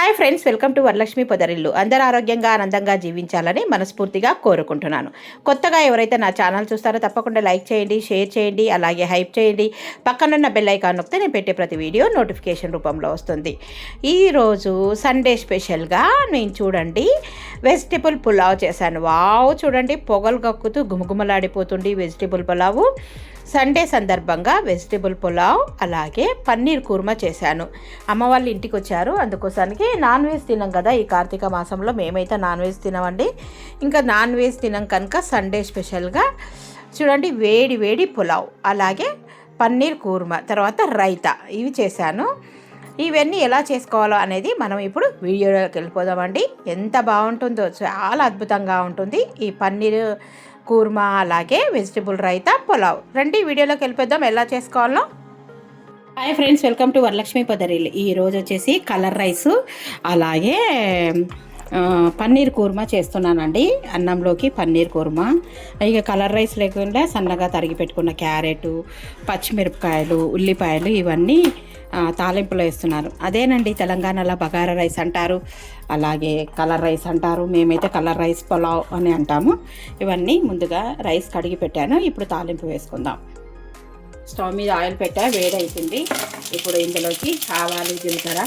Hi friends, welcome to Varalakshmi Podarillu. అందరూ ఆరోగ్యంగా ఆనందంగా జీవించాలని మనస్ఫూర్తిగా కోరుకుంటున్నాను. కొత్తగా ఎవరైతే నా ఛానల్ చూస్తారో తప్పకుండా లైక్ చేయండి, షేర్ చేయండి, అలాగే హైప్ చేయండి. పక్కనున్న బెల్ ఐకాన్ నొక్కితే నేను పెట్టే ప్రతి వీడియో నోటిఫికేషన్ రూపంలో వస్తుంది. ఈరోజు సండే స్పెషల్గా నేను చూడండి వెజిటేబుల్ పులావ్ చేశాను. వావ్, చూడండి పొగలు కక్కుతూ గుమగుమలాడిపోతుంది వెజిటేబుల్ పులావు. సండే సందర్భంగా వెజిటేబుల్ పులావ్ అలాగే పన్నీర్ కుర్మా చేశాను. అమ్మ వాళ్ళు ఇంటికి వచ్చారు, అందుకోసానికి నాన్ వెజ్ తినం కదా ఈ కార్తీక మాసంలో. మేమైతే నాన్ వెజ్ తినమండి. ఇంకా నాన్ వెజ్ తినం కనుక సండే స్పెషల్గా చూడండి వేడి వేడి పులావ్ అలాగే పన్నీర్ కుర్మా తర్వాత రైతా ఇవి చేశాను. ఇవన్నీ ఎలా చేసుకోవాలో అనేది మనం ఇప్పుడు వీడియోలోకి వెళ్ళిపోదామండి. ఎంత బాగుంటుందో, చాలా అద్భుతంగా ఉంటుంది ఈ పన్నీర్ కుర్మా అలాగే వెజిటబుల్ రైతా పులావ్. రండి వీడియోలోకి వెళ్ళిపోదాం ఎలా చేసుకోవాలో. Hi friends, welcome to Varalakshmi Podarillu. ఈరోజు వచ్చేసి కలర్ రైస్ అలాగే పన్నీర్ కుర్మా చేస్తున్నానండి. అన్నంలోకి పన్నీర్ కుర్మా. ఇక కలర్ రైస్ లేకుండా సన్నగా తరిగి పెట్టుకున్న క్యారెట్, పచ్చిమిరపకాయలు, ఉల్లిపాయలు ఇవన్నీ తాలింపులో వేస్తున్నారు. అదేనండి తెలంగాణలో బగారా రైస్ అంటారు, అలాగే కలర్ రైస్ అంటారు. మేమైతే కలర్ రైస్ పులావ్ అని అంటాము. ఇవన్నీ ముందుగా రైస్ కడిగి పెట్టాను. ఇప్పుడు తాలింపు వేసుకుందాం. స్టవ్ మీద ఆయిల్ పెట్టా, వేడవుతుంది. ఇప్పుడు ఇందులోకి ఆవాలు, జీలకర్ర,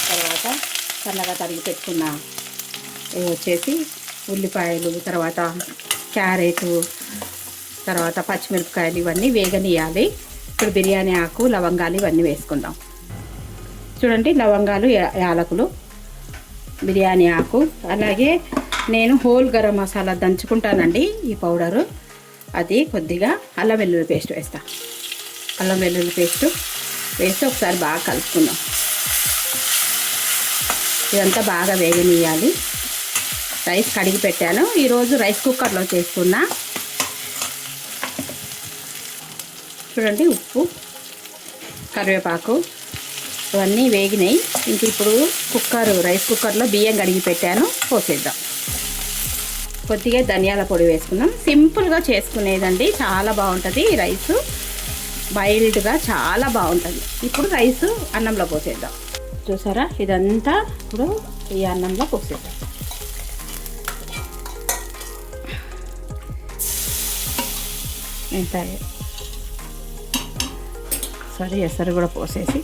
తర్వాత సన్నగా తరిగి పెట్టుకున్న వచ్చేసి ఉల్లిపాయలు, తర్వాత క్యారెట్, తర్వాత పచ్చిమిరపకాయలు ఇవన్నీ వేగనీయాలి. ఇప్పుడు బిర్యానీ ఆకు, లవంగాలు ఇవన్నీ వేసుకుందాం. చూడండి లవంగాలు, యాలకులు, బిర్యానీ ఆకు, అలాగే నేను హోల్ గరం మసాలా దంచుకుంటానండి ఈ పౌడరు. అది కొద్దిగా అల్లం వెల్లుల్లి పేస్ట్ వేస్తా. అల్లం వెల్లుల్లి పేస్ట్ వేసి ఒకసారి బాగా కలుపుకుందాం. ఇదంతా బాగా వేగనీయాలి. రైస్ కడిగి పెట్టాను. ఈరోజు రైస్ కుక్కర్లో చేసుకున్నా. చూడండి ఉప్పు, కరివేపాకు ఇవన్నీ వేగినాయి. ఇంక ఇప్పుడు రైస్ కుక్కర్లో బియ్యం కడిగి పెట్టాను, పోసేద్దాం. కొద్దిగా ధనియాల పొడి వేసుకుందాం. సింపుల్గా చేసుకునేదండి, చాలా బాగుంటుంది ఈ రైసు. మైల్డ్గా చాలా బాగుంటుంది. ఇప్పుడు రైసు అన్నంలో పోసేద్దాం. చూసారా, ఇదంతా ఇప్పుడు ఈ అన్నంలో పోసేద్దాం. ఎంత ఎసరు కూడా పోసేసి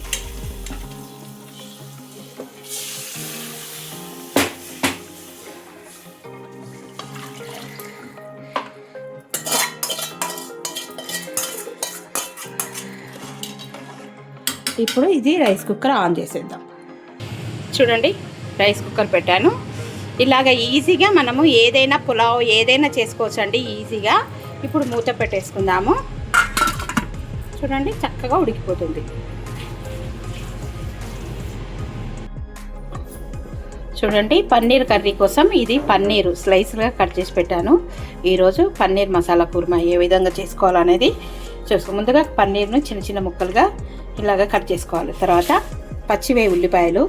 ఇప్పుడు ఇది రైస్ కుక్కర్ ఆన్ చేసేద్దాం. చూడండి రైస్ కుక్కర్ పెట్టాను. ఇలాగ ఈజీగా మనము ఏదైనా పులావ్ ఏదైనా చేసుకోవచ్చు అండి ఈజీగా. ఇప్పుడు మూత పెట్టేసుకుందాము. చూడండి చక్కగా ఉడికిపోతుంది. చూడండి పన్నీర్ కర్రీ కోసం ఇది పన్నీరు స్లైస్గా కట్ చేసి పెట్టాను. ఈరోజు పన్నీర్ మసాలా కుర్మా ఏ విధంగా చేసుకోవాలనేది ముందుగా పన్నీర్ను చిన్న చిన్న ముక్కలుగా ఇలాగ కట్ చేసుకోవాలి. తర్వాత పచ్చివే ఉల్లిపాయలు,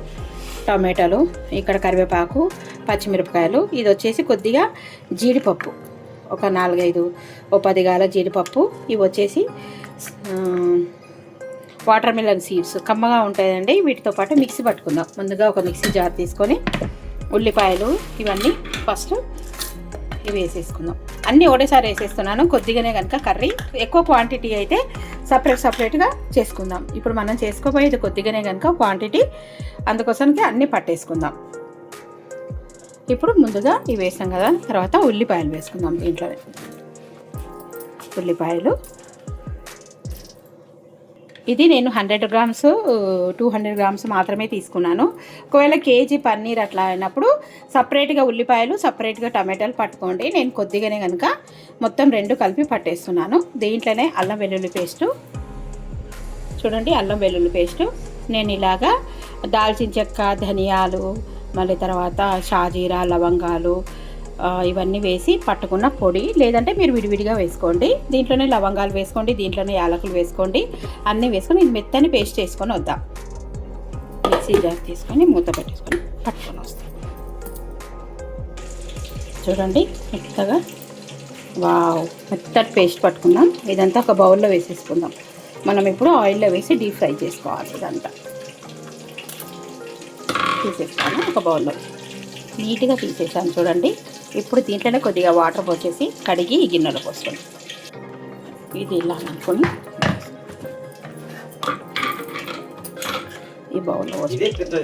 టమాటాలు, ఇక్కడ కరివేపాకు, పచ్చిమిరపకాయలు, ఇది వచ్చేసి కొద్దిగా జీడిపప్పు, ఒక 4-5 10 గాల జీడిపప్పు. ఇవి వచ్చేసి వాటర్ మిలన్ సీడ్స్ కమ్మగా ఉంటాయండి. వీటితో పాటు మిక్సీ పట్టుకుందాం. ముందుగా ఒక మిక్సీ జార్ తీసుకొని ఉల్లిపాయలు ఇవన్నీ ఫస్ట్ ఇవి వేసేసుకుందాం. అన్నీ ఒకటేసారి వేసేస్తున్నాను. కొద్దిగానే కనుక కర్రీ ఎక్కువ క్వాంటిటీ అయితే సపరేట్గా చేసుకుందాం. ఇప్పుడు మనం చేసుకోబోయేది కొద్దిగానే కనుక క్వాంటిటీ, అందుకోసానికి అన్నీ పట్టేసుకుందాం. ఇప్పుడు ముందుగా ఇవి వేసాం కదా, తర్వాత ఉల్లిపాయలు వేసుకుందాం. దీంట్లో ఉల్లిపాయలు ఇది నేను 100 గ్రామ్స్ 200 గ్రామ్స్ మాత్రమే తీసుకున్నాను. ఒకవేళ కేజీ పన్నీర్ అట్లా అయినప్పుడు సపరేట్గా ఉల్లిపాయలు, సపరేట్గా టమాటాలు పట్టుకోండి. నేను కొద్దిగానే కనుక మొత్తం 2 కలిపి పట్టేస్తున్నాను. దీంట్లోనే అల్లం వెల్లుల్లి పేస్టు, చూడండి అల్లం వెల్లుల్లి పేస్టు నేను ఇలాగా దాల్చిన చెక్క, ధనియాలు, మళ్ళీ తర్వాత షాజీరా, లవంగాలు ఇవన్నీ వేసి పట్టుకున్న పొడి, లేదంటే మీరు విడివిడిగా వేసుకోండి. దీంట్లోనే లవంగాలు వేసుకోండి, దీంట్లోనే యాలకులు వేసుకోండి. అన్నీ వేసుకొని ఇది మెత్తని పేస్ట్ చేసుకొని వద్దాం. మిక్సీ జార్ తీసుకొని మూత పెట్టేసుకొని పట్టుకొని వస్తాం. చూడండి మెత్తగా, వావ్, మెత్తటి పేస్ట్ పట్టుకుందాం. ఇదంతా ఒక బౌల్లో వేసేసుకుందాం. మనం ఇప్పుడు ఆయిల్లో వేసి డీప్ ఫ్రై చేసుకోవాలి ఇదంతా. తీసేస్తాను ఒక బౌల్లో. నీట్గా తీసేసాను చూడండి. ఇప్పుడు దీంట్లోనే కొద్దిగా వాటర్ పోసేసి కడిగి ఈ గిన్నెలో పోసుకోండి. ఇది ఇలా అనుకొని ఈ బౌల్లో పోసుకోండి.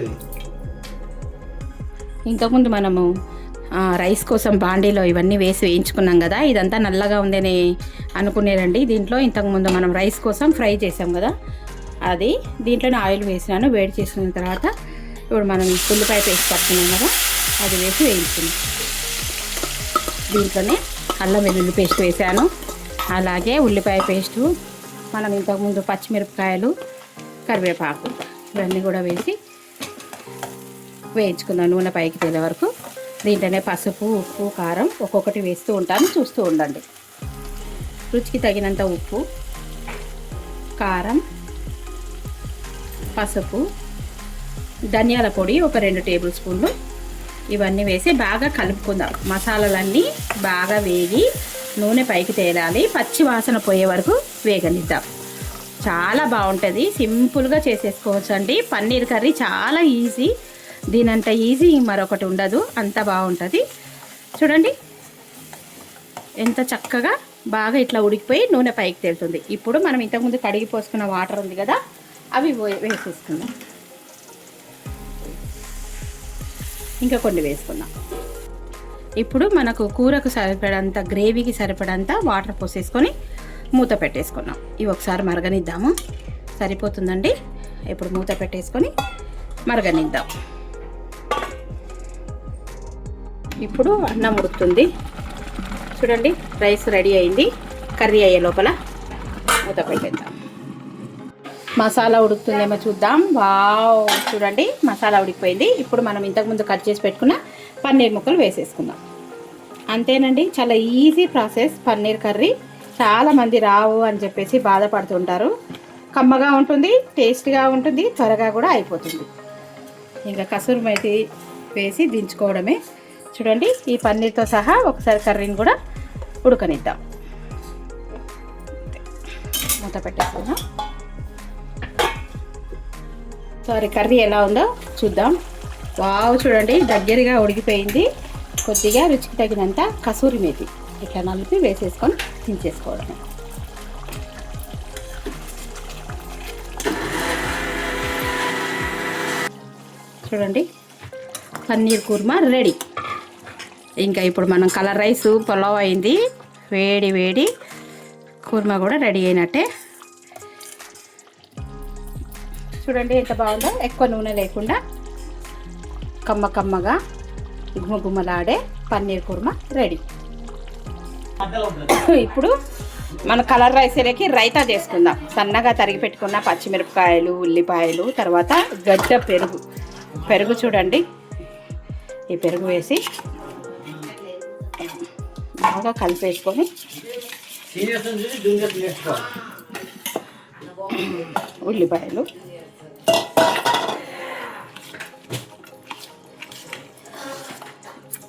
ఇంతకుముందు మనము రైస్ కోసం బాండీలో ఇవన్నీ వేసి వేయించుకున్నాం కదా, ఇదంతా నల్లగా ఉందని అనుకునేరండి. దీంట్లో ఇంతకుముందు మనం రైస్ కోసం ఫ్రై చేసాం కదా, అది దీంట్లోనే ఆయిల్ వేసినాను. వేడి చేసుకున్న తర్వాత ఇప్పుడు మనం ఉల్లిపాయ పేస్ట్ పడుతున్నాం కదా, అది వేసి వేయించుకున్నాం. దీంట్లోనే అల్లం వెల్లుల్లి పేస్ట్ వేసాను, అలాగే ఉల్లిపాయ పేస్టు, మనం ఇంతకుముందు పచ్చిమిరపకాయలు, కరివేపాకు ఇవన్నీ కూడా వేసి వేయించుకుందాం నూనె పైకి తేలే వరకు. దీంట్లోనే పసుపు, ఉప్పు, కారం ఒక్కొక్కటి వేస్తూ ఉంటాను, చూస్తూ ఉండండి. రుచికి తగినంత ఉప్పు, కారం, పసుపు, ధనియాల పొడి ఒక 2 టేబుల్ స్పూన్లు ఇవన్నీ వేసి బాగా కలుపుకుందాం. మసాలాలన్నీ బాగా వేగి నూనె పైకి తేలాలి, పచ్చి వాసన పోయే వరకు వేగనిద్దాం. చాలా బాగుంటుంది, సింపుల్గా చేసేసుకోవచ్చు అండి. పన్నీర్ కర్రీ చాలా ఈజీ, దీనంత ఈజీ మరొకటి ఉండదు, అంత బాగుంటుంది. చూడండి ఎంత చక్కగా బాగా ఇట్లా ఉడికిపోయి నూనె పైకి తేలుతుంది. ఇప్పుడు మనం ఇంతకుముందు కడిగి పోసుకున్న వాటర్ ఉంది కదా, అవి వేసేసుకుందాం. ఇంకా కొన్ని వేసుకుందాం. ఇప్పుడు మనకు కూరకు సరిపడంత, గ్రేవీకి సరిపడంత వాటర్ పోసేసుకొని మూత పెట్టేసుకున్నాం. ఇవి ఒకసారి మరగనిద్దాము. సరిపోతుందండి. ఇప్పుడు మూత పెట్టేసుకొని మరగనిద్దాం. ఇప్పుడు అన్నం ఉడుకుతుంది చూడండి. రైస్ రెడీ అయింది. కర్రీ అయ్యే లోపల మూత పెట్టేద్దాం. మసాలా ఉడుకుతుందేమో చూద్దాం. వావ్, చూడండి మసాలా ఉడికిపోయింది. ఇప్పుడు మనం ఇంతకుముందు కట్ చేసి పెట్టుకున్న పన్నీర్ ముక్కలు వేసేసుకుందాం. అంతేనండి, చాలా ఈజీ ప్రాసెస్. పన్నీర్ కర్రీ చాలామంది రావు అని చెప్పేసి బాధపడుతుంటారు. కమ్మగా ఉంటుంది, టేస్ట్గా ఉంటుంది, త్వరగా కూడా అయిపోతుంది. ఇంకా కసూరి మేతి వేసి దించుకోవడమే. చూడండి ఈ పన్నీర్తో సహా ఒకసారి కర్రీని కూడా ఉడకనిద్దాం. మూత పెట్టేసుకుందాం. సారీ, కర్రీ ఎలా ఉందో చూద్దాం. వావ్, చూడండి దగ్గరగా ఉడికిపోయింది. కొద్దిగా రుచికి తగినంత కసూరి మేతి ఇట్లా నలిపి వేసేసుకొని దించేసుకోవడమే. చూడండి పన్నీర్ కుర్మా రెడీ. ఇంకా ఇప్పుడు మనం కలర్ రైస్ పులావ్ అయింది. వేడి వేడి కుర్మా కూడా రెడీ అయినట్టే. చూడండి ఎంత బాగుందో. ఎక్కువ నూనె లేకుండా కమ్మ కమ్మగా గుమ్మగుమ్మలాడే పన్నీర్ కుర్మా రెడీ. ఇప్పుడు మన కలర్ రైస్లోకి రైతా చేసుకుందాం. సన్నగా తరిగి పెట్టుకున్న పచ్చిమిరపకాయలు, ఉల్లిపాయలు, తర్వాత గడ్డ పెరుగు చూడండి. ఈ పెరుగు వేసి బాగా కలిపేసుకొని ఉల్లిపాయలు,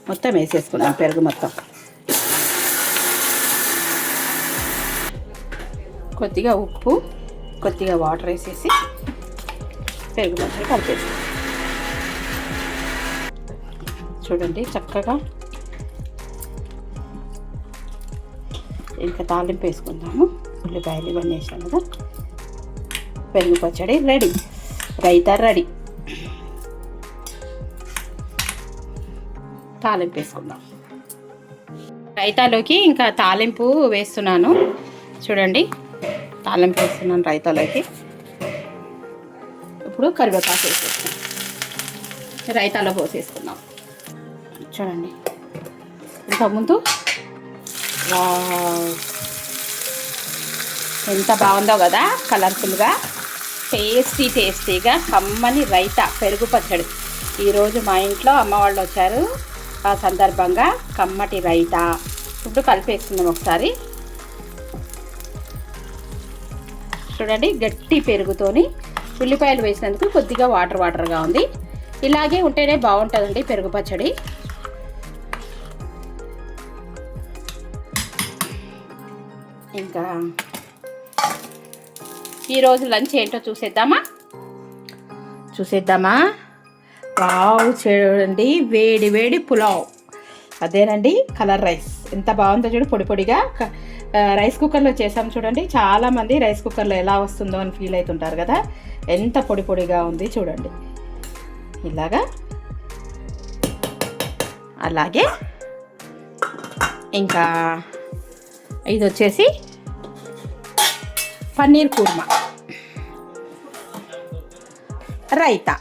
మొత్తం వేసేసుకున్నాం. పెరుగు మొత్తం కొద్దిగా ఉప్పు, కొద్దిగా వాటర్ వేసేసి పెరుగు మొత్తం కలిపేసుకున్నాం. చూడండి చక్కగా. ఇంకా తాలింపు వేసుకుందాము. ఉల్లిపాయలు ఇవన్నీ వేసాం కదా. పెరుగు పచ్చడి రెడీ, రైతా రెడీ. తాలింపు వేసుకుందాం. రైతాలోకి ఇంకా తాలింపు వేస్తున్నాను. చూడండి తాలింపు వేస్తున్నాను రైతాలోకి. ఇప్పుడు కరివేపాకు వేసేస్తున్నాం. రైతాలో పోసేసుకుందాం. చూడండి ఇంతకుముందు ఎంత బాగుందో కదా, కలర్ఫుల్గా, టేస్టీగా కమ్మని రైతా పెరుగు పచ్చడి. ఈరోజు మా ఇంట్లో అమ్మ వాళ్ళు వచ్చారు, ఆ సందర్భంగా కమ్మటి రైతా. ఇప్పుడు కలిపేసుకుందాం ఒకసారి. చూడండి గట్టి పెరుగుతోని ఉల్లిపాయలు వేసినందుకు కొద్దిగా వాటర్గా ఉంది. ఇలాగే ఉంటేనే బాగుంటుందండి పెరుగు పచ్చడి. ఇంకా ఈరోజు లంచ్ ఏంటో చూసేద్దామా. వావ్ చూడండి, వేడి వేడి పులావ్. అదేనండి కలర్ రైస్. ఎంత బాగుందో చూడు, పొడి పొడిగా. రైస్ కుక్కర్లో చేసాం చూడండి. చాలామంది రైస్ కుక్కర్లో ఎలా వస్తుందో అని ఫీల్ అవుతుంటారు కదా. ఎంత పొడి పొడిగా ఉంది చూడండి. ఇలాగా. అలాగే ఇంకా ఇది వచ్చేసి పన్నీర్ కుర్మా, రైతా.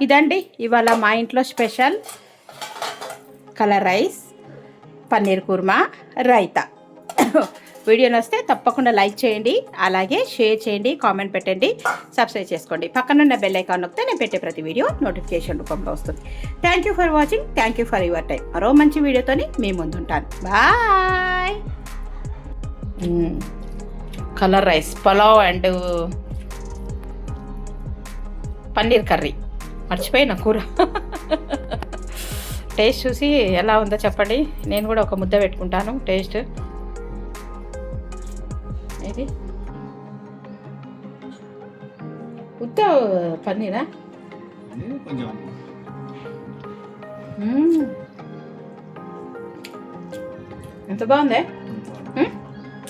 ఇదండి ఇవాళ మా ఇంట్లో special colour rice, paneer kurma, raita. Video నచ్చితే తప్పకుండా లైక్ చేయండి, అలాగే షేర్ చేయండి, కామెంట్ పెట్టండి, సబ్స్క్రైబ్ చేసుకోండి. పక్కనున్న బెల్ ఐకాన్ నొక్కితే నేను పెట్టే ప్రతి వీడియో నోటిఫికేషన్ రూపంలో వస్తుంది. Thank you for watching, thank you for your time. మరో మంచి వీడియోతోని మీ ముందుంటాను. Bye. Colour rice, pulao and paneer curry. మర్చిపోయిన కూర. టేస్ట్ చూసి ఎలా ఉందో చెప్పండి. నేను కూడా ఒక ముద్ద పెట్టుకుంటాను టేస్ట్. ఇది ఉత్త పన్నీరా? ఎంత బాగుంది,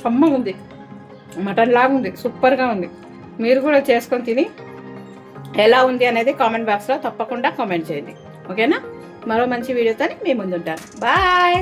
కమ్మగా ఉంది, మటన్ లాగా ఉంది, సూపర్గా ఉంది. మీరు కూడా చేసుకొని తిని ఎలా ఉంది అనేది కామెంట్ బాక్స్లో తప్పకుండా కామెంట్ చేయండి. ఓకేనా? మరో మంచి వీడియోతో మీ ముందుంటాను. బాయ్.